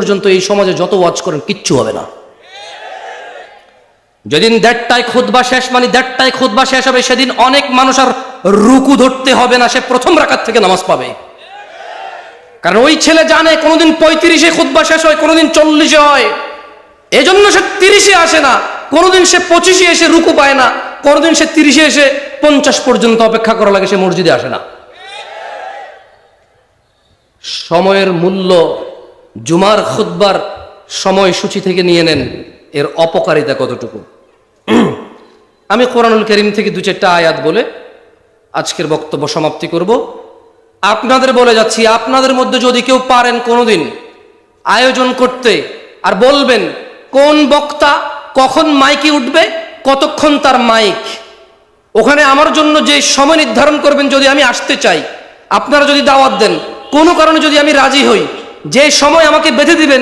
পর্যন্ত এই সমাজে যত ওয়াজ করেন কিচ্ছু হবে না। যেদিন 1:30টায় খুতবা শেষ, মানে 1:30টায় খুতবা শেষ হবে, সেদিন অনেক মানুষ আর রুকু ধরতে হবে না, সে প্রথম রাকাত থেকে নামাজ পাবে। কারণ ওই ছেলে জানে কোনোদিন 35-এ খুতবা শেষ হয়, কোনোদিন 40-এ হয়, এজন্য সে 30-এ আসে না, কোনোদিন সে 25-এ এসে রুকু পায় না, কোনোদিন সে 30-এ এসে 50 পর্যন্ত অপেক্ষা করা লাগে, সে মসজিদে আসে না। সময়ের মূল্য জুমার খুতবার সময়সূচি থেকে নিয়ে নেন, এর অপকারিতা কতটুকু। আমি কোরআনুল কারীম থেকে 2-4টা আয়াত বলে আজকের বক্তব্য সমাপ্তি করব। আপনাদের বলে যাচ্ছি, আপনাদের মধ্যে যদি কেউ পারেন কোনোদিন আয়োজন করতে আর বলবেন কোন বক্তা কখন মাইকে উঠবে, কতক্ষণ তার মাইক, ওখানে আমার জন্য যে সময় নির্ধারণ করবেন, যদি আমি আসতে চাই, আপনারা যদি দাওয়াত দেন, কোনো কারণে যদি আমি রাজি হই, যে সময় আমাকে বেঁধে দিবেন